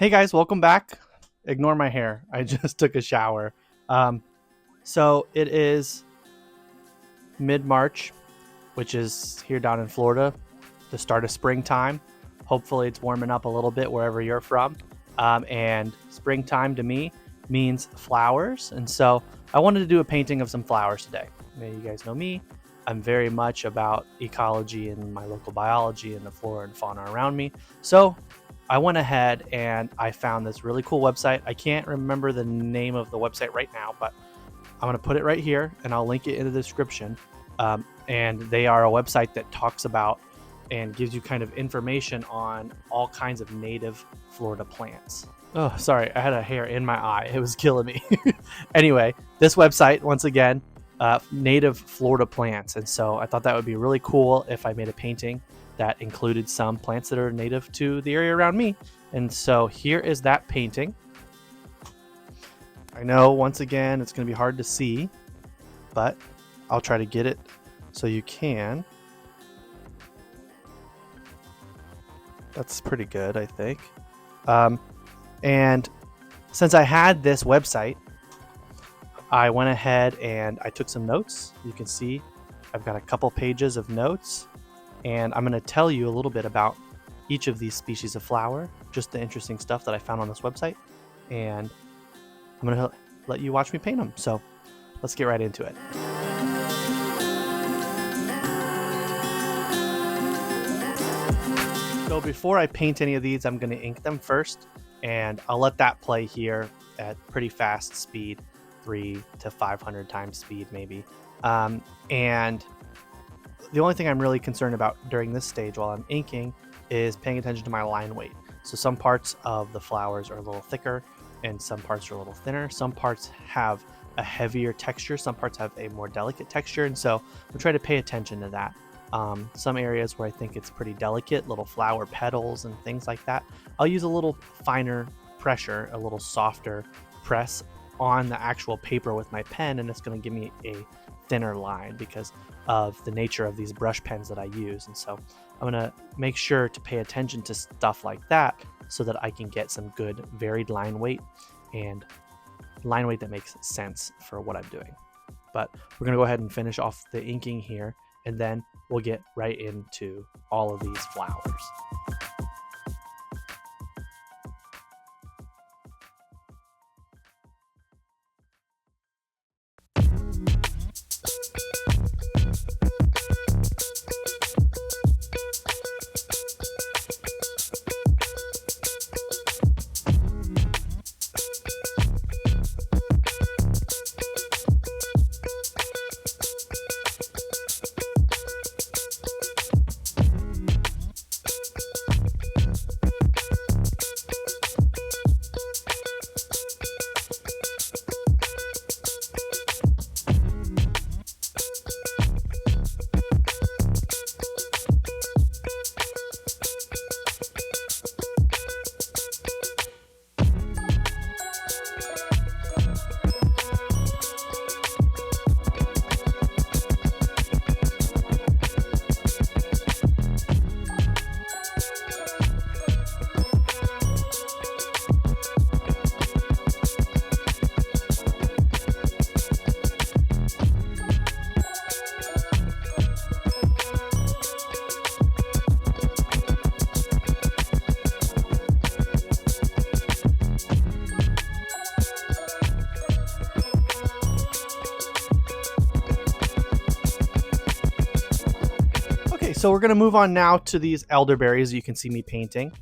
Hey guys, welcome back. Ignore my hair. I just took a shower. So it is mid-March, which is here down in Florida, the start of springtime. Hopefully it's warming up a little bit wherever you're from. And springtime to me means flowers. And so I wanted to do a painting of some flowers today. You guys know me. I'm very much about ecology and my local biology and the flora and fauna around me. So I went ahead and I found this really cool website. I can't remember the name of the website right now, but I'm going to put it right here and I'll link it in the description. And they are a website that talks about and gives you kind of information on all kinds of native Florida plants. Oh, sorry, I had a hair in my eye. It was killing me. Anyway, this website, once again, native Florida plants. And so I thought that would be really cool if I made a painting that included some plants that are native to the area around me. And so here is that painting. I know, once again, it's going to be hard to see, but I'll try to get it so you can. That's pretty good, I think. And since I had this website, I went ahead and I took some notes. You can see I've got a couple pages of notes, and I'm going to tell you a little bit about each of these species of flower, just the interesting stuff that I found on this website, and I'm going to let you watch me paint them. So let's get right into it. So before I paint any of these, I'm going to ink them first, and I'll let that play here at pretty fast speed, 300 to 500 times speed maybe. And the only thing I'm really concerned about during this stage while I'm inking is paying attention to my line weight. So some parts of the flowers are a little thicker and some parts are a little thinner. Some parts have a heavier texture. Some parts have a more delicate texture. And so I'm trying to pay attention to that. Some areas where I think it's pretty delicate, little flower petals and things like that, I'll use a little finer pressure, a little softer press on the actual paper with my pen, and it's going to give me a thinner line because of the nature of these brush pens that I use. And so I'm going to make sure to pay attention to stuff like that so that I can get some good varied line weight and line weight that makes sense for what I'm doing. But we're going to go ahead and finish off the inking here, and then we'll get right into all of these flowers. So we're going to move on now to these elderberries you can see me painting.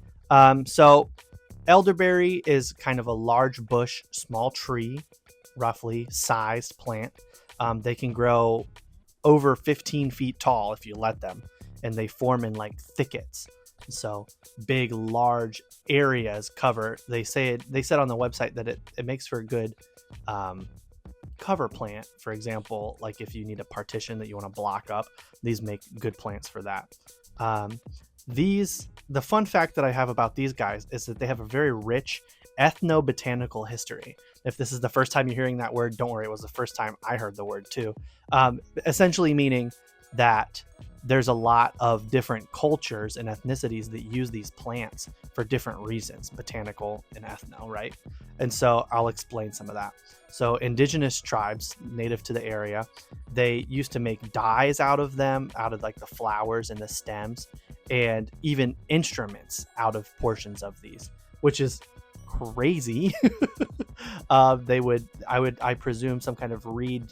So elderberry is kind of a large bush, small tree, roughly sized plant. They can grow over 15 feet tall if you let them, and they form in like thickets. So big, large areas cover. They said on the website that it makes for a good cover plant. For example, like if you need a partition that you want to block up, these make good plants for that. The fun fact that I have about these guys is that they have a very rich ethnobotanical history. If this is the first time you're hearing that word, don't worry, it was the first time I heard the word too. Essentially meaning that there's a lot of different cultures and ethnicities that use these plants for different reasons, botanical and ethno, right? And so I'll explain some of that. So indigenous tribes native to the area, they used to make dyes out of them, out of like the flowers and the stems, and even instruments out of portions of these, which is crazy. I presume some kind of reed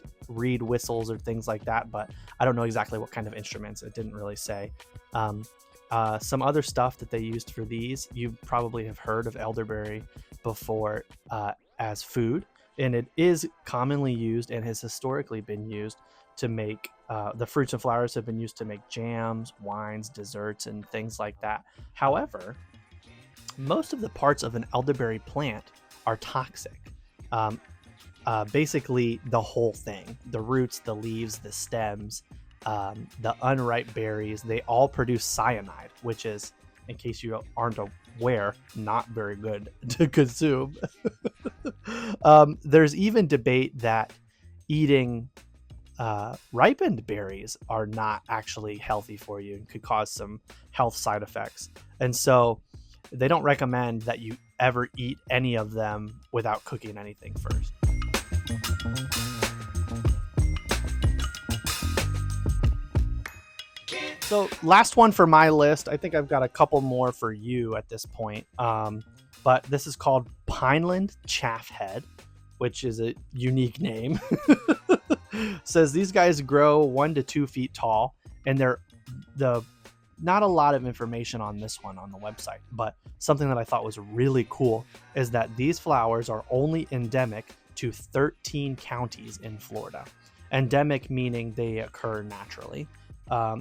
whistles or things like that, but I don't know exactly what kind of instruments. It didn't really say. Some other stuff that they used for these, you probably have heard of elderberry before as food, and it is commonly used and has historically been used to make the fruits and flowers have been used to make jams, wines, desserts, and things like that. However, most of the parts of an elderberry plant are toxic. Basically, the whole thing, the roots, the leaves, the stems, the unripe berries, they all produce cyanide, which is, in case you aren't aware, not very good to consume. There's even debate that eating ripened berries are not actually healthy for you and could cause some health side effects. And so they don't recommend that you ever eat any of them without cooking anything first. So last one for my list. I think I've got a couple more for you at this point. But this is called Pineland Chaffhead, which is a unique name. Says these guys grow 1 to 2 feet tall, and they're not a lot of information on this one on the website, but something that I thought was really cool is that these flowers are only endemic to 13 counties in Florida. Endemic meaning they occur naturally.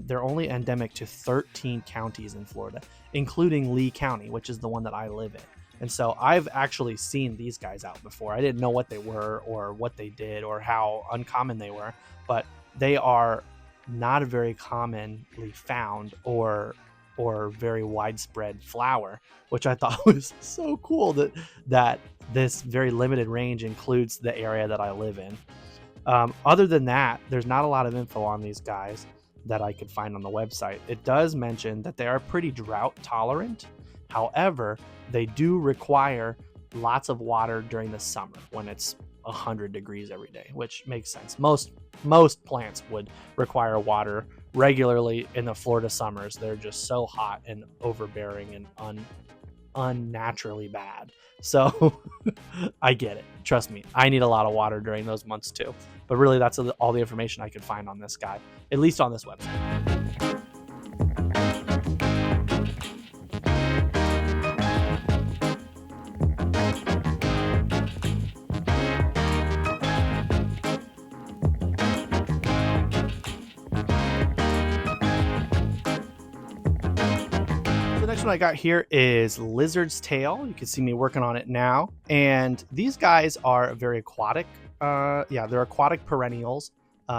They're only endemic to 13 counties in Florida, including Lee County, which is the one that I live in. And so I've actually seen these guys out before. I didn't know what they were or what they did or how uncommon they were, but they are not a very commonly found or very widespread flower, which I thought was so cool that this very limited range includes the area that I live in. Other than that, there's not a lot of info on these guys that I could find on the website. It does mention that they are pretty drought tolerant. However, they do require lots of water during the summer when it's 100 degrees every day, which makes sense. Most plants would require water regularly in the Florida summers. They're just so hot and overbearing and unnaturally bad. So I get it. Trust me, I need a lot of water during those months too. But really, that's all the information I could find on this guy, at least on this website. The next one I got here is Lizard's Tail. You can see me working on it now. And these guys are very aquatic. They're aquatic perennials.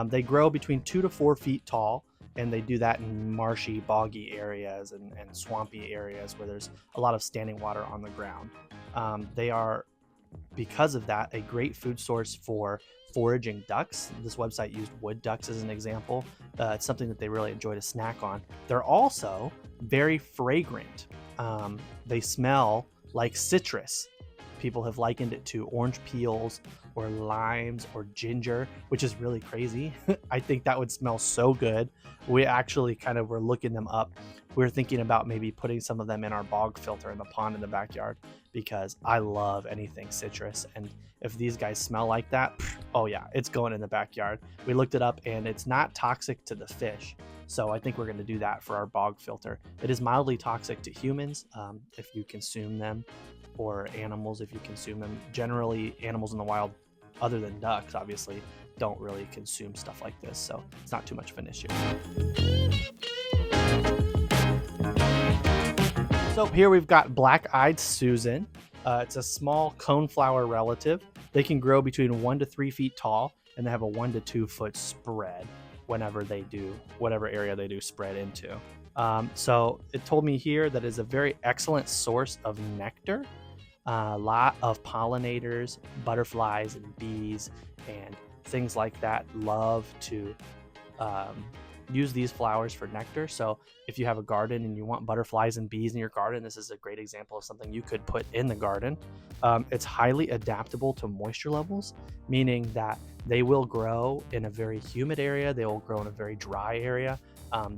They grow between 2 to 4 feet tall, and they do that in marshy, boggy areas and swampy areas where there's a lot of standing water on the ground. They are, because of that, a great food source for foraging ducks. This website used wood ducks as an example. It's something that they really enjoy to snack on. They're also very fragrant. They smell like citrus. People have likened it to orange peels or limes or ginger, which is really crazy. I think that would smell so good. We actually kind of were looking them up. We were thinking about maybe putting some of them in our bog filter in the pond in the backyard, because I love anything citrus. And if these guys smell like that, oh yeah, it's going in the backyard. We looked it up and it's not toxic to the fish. So I think we're going to do that for our bog filter. It is mildly toxic to humans if you consume them, or animals if you consume them. Generally, animals in the wild, other than ducks, obviously, don't really consume stuff like this. So it's not too much of an issue. So here we've got Black-Eyed Susan. It's a small coneflower relative. They can grow between 1 to 3 feet tall, and they have a 1 to 2 foot spread whenever they do, whatever area they do spread into. So it told me here that it's a very excellent source of nectar. A lot of pollinators, butterflies and bees and things like that love to use these flowers for nectar. So if you have a garden and you want butterflies and bees in your garden, this is a great example of something you could put in the garden. It's highly adaptable to moisture levels, meaning that they will grow in a very humid area. They will grow in a very dry area.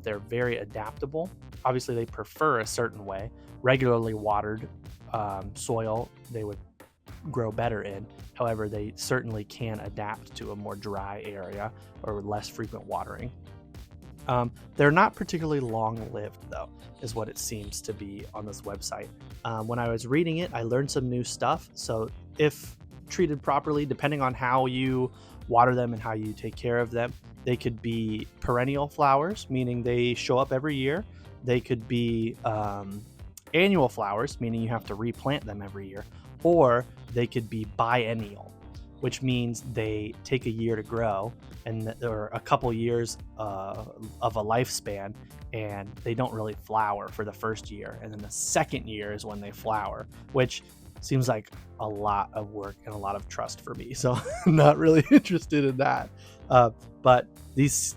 They're very adaptable. Obviously, they prefer a certain way. Regularly watered soil, they would grow better in. However, they certainly can adapt to a more dry area or less frequent watering. They're not particularly long-lived, though, is what it seems to be on this website. When I was reading it, I learned some new stuff. So if treated properly, depending on how you water them and how you take care of them, they could be perennial flowers, meaning they show up every year. They could be annual flowers, meaning you have to replant them every year. Or they could be biennial, which means they take a year to grow and or a couple years of a lifespan, and they don't really flower for the first year. And then the second year is when they flower, which seems like a lot of work and a lot of trust for me. So I'm not really interested in that. But these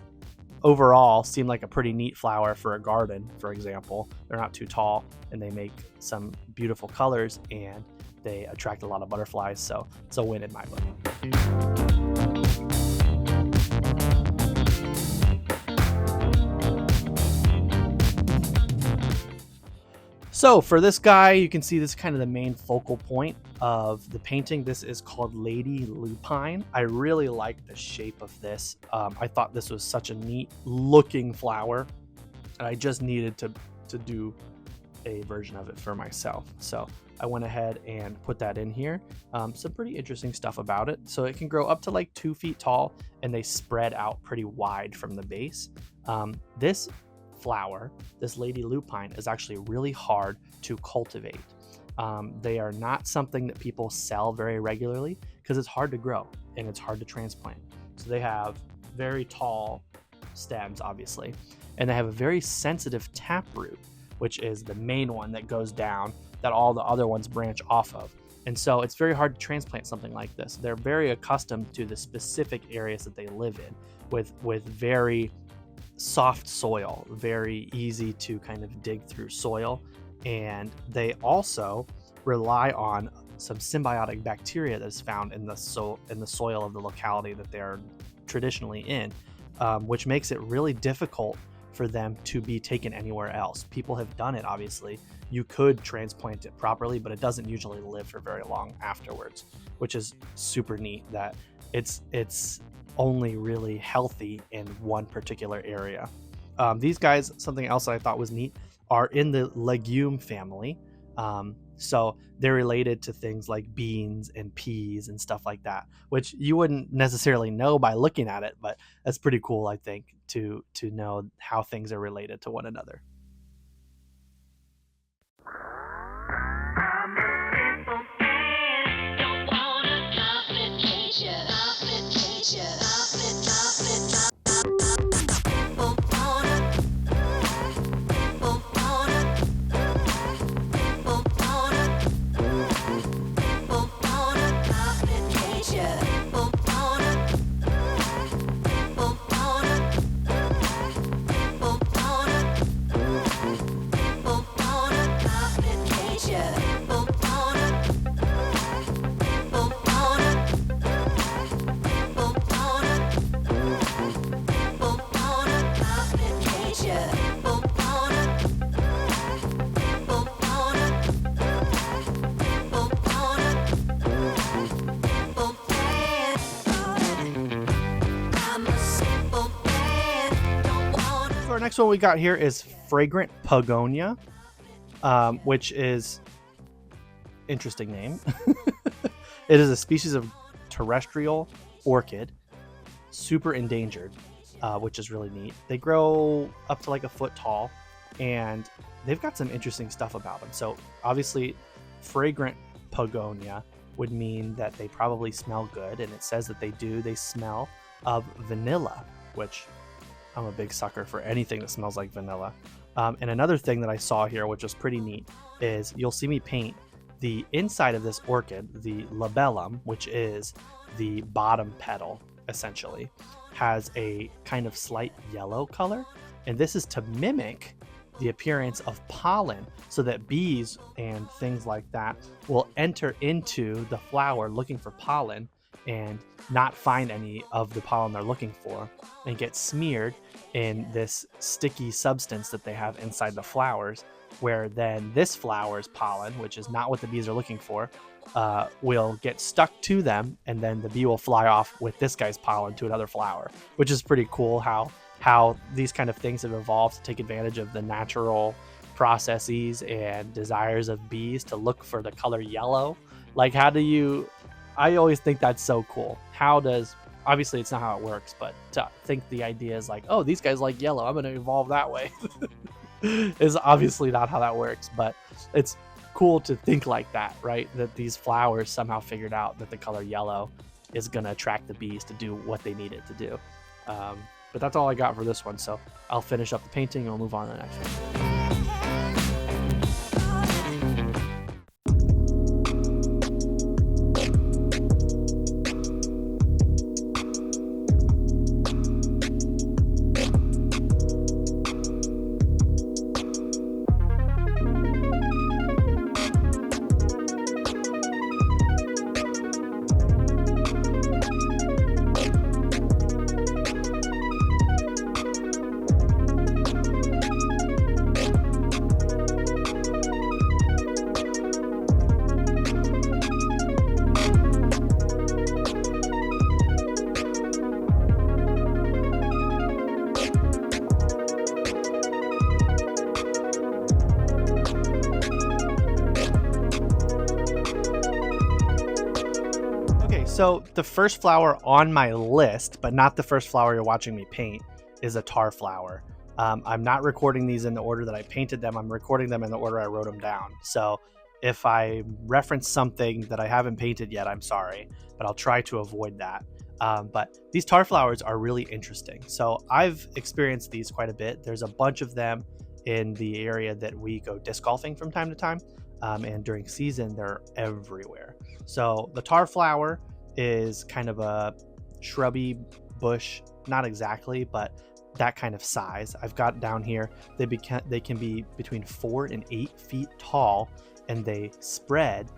overall seem like a pretty neat flower for a garden, for example. They're not too tall and they make some beautiful colors and they attract a lot of butterflies. So it's a win in my book. So for this guy, you can see this is kind of the main focal point of the painting. This is called Lady Lupine. I really like the shape of this. I thought this was such a neat looking flower, and I just needed to do a version of it for myself. So I went ahead and put that in here. Some pretty interesting stuff about it. So it can grow up to like 2 feet tall, and they spread out pretty wide from the base. This flower, this Lady Lupine, is actually really hard to cultivate. They are not something that people sell very regularly because it's hard to grow and it's hard to transplant. So they have very tall stems, obviously, and they have a very sensitive taproot, which is the main one that goes down that all the other ones branch off of. And so it's very hard to transplant something like this. They're very accustomed to the specific areas that they live in with very soft soil, very easy to kind of dig through soil. And they also rely on some symbiotic bacteria that is found in the soil of the locality that they're traditionally in, which makes it really difficult for them to be taken anywhere else. People have done it, obviously. You could transplant it properly, but it doesn't usually live for very long afterwards, which is super neat that it's only really healthy in one particular area. These guys, something else that I thought was neat, are in the legume family. So they're related to things like beans and peas and stuff like that, which you wouldn't necessarily know by looking at it, but that's pretty cool, I think, to know how things are related to one another. Our next one we got here is Fragrant Pogonia, which is interesting name. It is a species of terrestrial orchid, super endangered, which is really neat. They grow up to like a foot tall, and they've got some interesting stuff about them. So obviously, Fragrant Pogonia would mean that they probably smell good, and it says that they do. They smell of vanilla, which I'm a big sucker for anything that smells like vanilla. And another thing that I saw here, which was pretty neat, is you'll see me paint the inside of this orchid, the labellum, which is the bottom petal, essentially. has a kind of slight yellow color, and this is to mimic the appearance of pollen so that bees and things like that will enter into the flower looking for pollen and not find any of the pollen they're looking for and get smeared in this sticky substance that they have inside the flowers, where then this flower's pollen, which is not what the bees are looking for, will get stuck to them, and then the bee will fly off with this guy's pollen to another flower, which is pretty cool how these kind of things have evolved to take advantage of the natural processes and desires of bees to look for the color yellow. Like, I always think that's so cool. Obviously it's not how it works, but to think the idea is like, oh, these guys like yellow, I'm going to evolve that way is obviously not how that works, but it's cool to think like that, right? That these flowers somehow figured out that the color yellow is going to attract the bees to do what they need it to do. But that's all I got for this one, so I'll finish up the painting and we'll move on to the next one. So the first flower on my list, but not the first flower you're watching me paint, is a Tarflower. I'm not recording these in the order that I painted them. I'm recording them in the order I wrote them down. So if I reference something that I haven't painted yet, I'm sorry, but I'll try to avoid that. But these Tarflowers are really interesting. So I've experienced these quite a bit. There's a bunch of them in the area that we go disc golfing from time to time. And during season, they're everywhere. So the Tarflower is kind of a shrubby bush, not exactly, but that kind of size. I've got down here, they can be between 4 and 8 feet tall, and they spread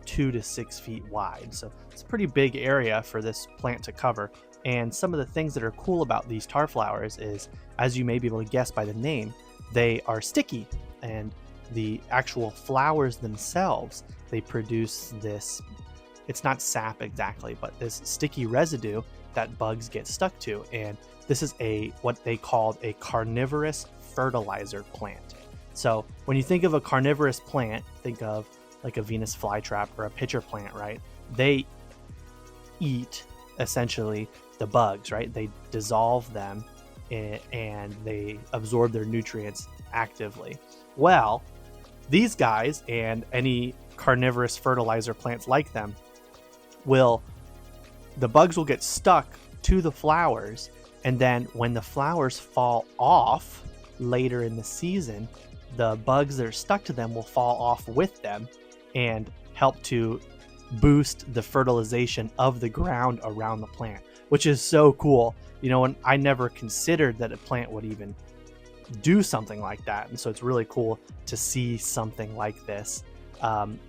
2 to 6 feet wide. So it's a pretty big area for this plant to cover. And some of the things that are cool about these Tarflowers is, as you may be able to guess by the name, they are sticky, and the actual flowers themselves, they produce this, it's not sap exactly, but this sticky residue that bugs get stuck to. And this is what they called a carnivorous fertilizer plant. So when you think of a carnivorous plant, think of like a Venus flytrap or a pitcher plant, right? They eat essentially the bugs, right? They dissolve them and they absorb their nutrients actively. Well, these guys and any carnivorous fertilizer plants like them the bugs will get stuck to the flowers, and then when the flowers fall off later in the season, the bugs that are stuck to them will fall off with them and help to boost the fertilization of the ground around the plant, which is so cool. You know, and I never considered that a plant would even do something like that, and so it's really cool to see something like this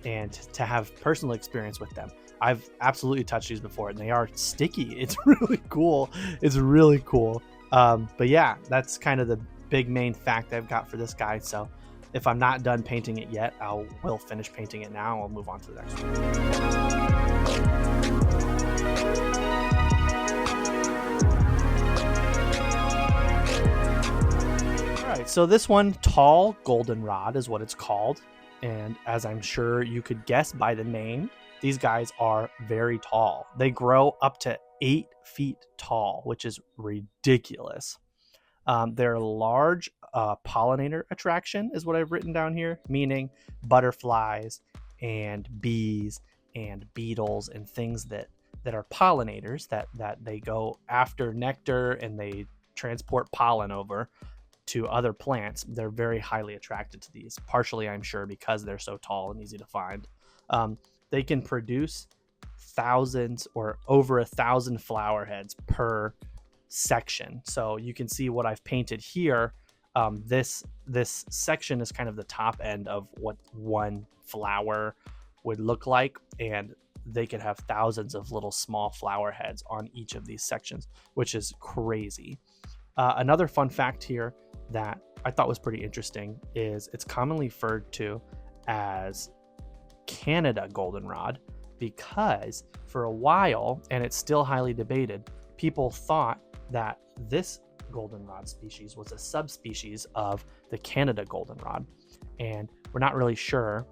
and to have personal experience with them. I've absolutely touched these before, and they are sticky. It's really cool. It's really cool. But yeah, that's kind of the big main fact I've got for this guy. So if I'm not done painting it yet, will finish painting it now, and we'll move on to the next one. All right, so this one, tall goldenrod, is what it's called. And as I'm sure you could guess by the name, these guys are very tall. They grow up to 8 feet tall, which is ridiculous. They're a large pollinator attraction is what I've written down here, meaning butterflies and bees and beetles and things that are pollinators that they go after nectar and they transport pollen over to other plants. They're very highly attracted to these, partially I'm sure because they're so tall and easy to find. They can produce thousands or over 1,000 flower heads per section. So you can see what I've painted here. This section is kind of the top end of what one flower would look like, and they could have thousands of little small flower heads on each of these sections, which is crazy. Another fun fact here that I thought was pretty interesting is it's commonly referred to as Canada goldenrod, because for a while, and it's still highly debated, people thought that this goldenrod species was a subspecies of the Canada goldenrod, and we're not really sure.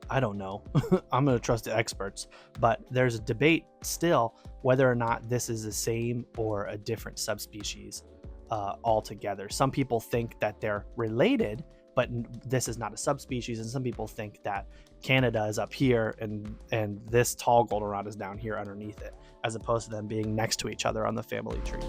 I don't know. I'm going to trust the experts, but there's a debate still whether or not this is the same or a different subspecies altogether. Some people think that they're related, but this is not a subspecies, and some people think that Canada is up here and this tall goldenrod is down here underneath it, as opposed to them being next to each other on the family tree.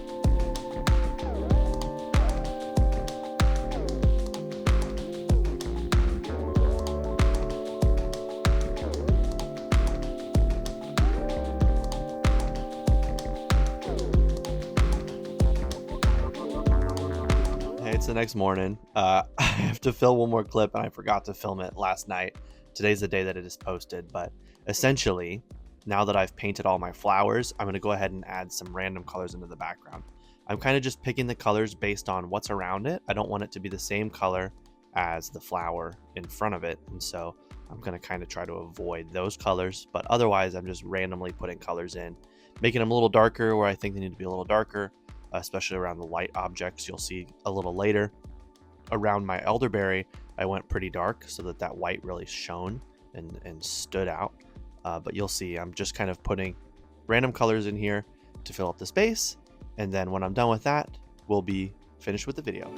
It's the next morning. I have to film one more clip, and I forgot to film it last night. Today's the day that it is posted, but essentially, now that I've painted all my flowers, I'm going to go ahead and add some random colors into the background. I'm kind of just picking the colors based on what's around it. I don't want it to be the same color as the flower in front of it, and so I'm going to kind of try to avoid those colors, but otherwise I'm just randomly putting colors in, making them a little darker where I think they need to be a little darker, especially around the light objects. You'll see a little later. Around my elderberry, I went pretty dark so that white really shone and stood out. But you'll see I'm just kind of putting random colors in here to fill up the space. And then when I'm done with that, we'll be finished with the video.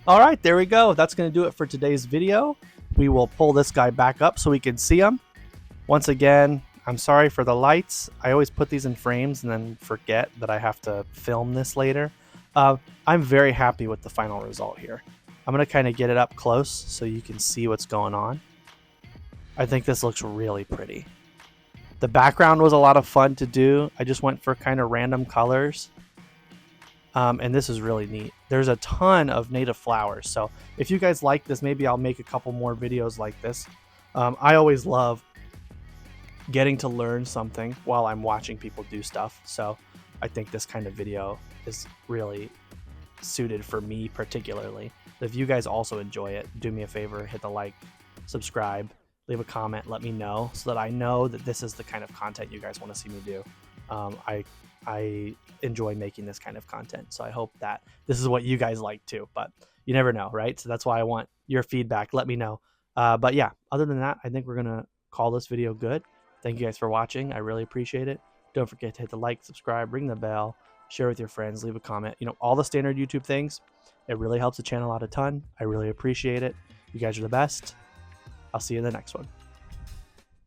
All right, there we go. That's going to do it for today's video. We will pull this guy back up so we can see him. Once again, I'm sorry for the lights. I always put these in frames and then forget that I have to film this later. I'm very happy with the final result here. I'm going to kind of get it up close so you can see what's going on. I think this looks really pretty. The background was a lot of fun to do. I just went for kind of random colors. And this is really neat. There's a ton of native flowers. So if you guys like this, maybe I'll make a couple more videos like this. I always love getting to learn something while I'm watching people do stuff. So I think this kind of video is really suited for me particularly. If you guys also enjoy it, do me a favor, hit the like, subscribe, leave a comment, let me know so that I know that this is the kind of content you guys want to see me do. I enjoy making this kind of content. So I hope that this is what you guys like too. But you never know, right? So that's why I want your feedback. Let me know. But yeah, other than that, I think we're gonna call this video good. Thank you guys for watching. I really appreciate it. Don't forget to hit the like, subscribe, ring the bell, share with your friends, leave a comment. All the standard YouTube things. It really helps the channel out a ton. I really appreciate it. You guys are the best. I'll see you in the next one.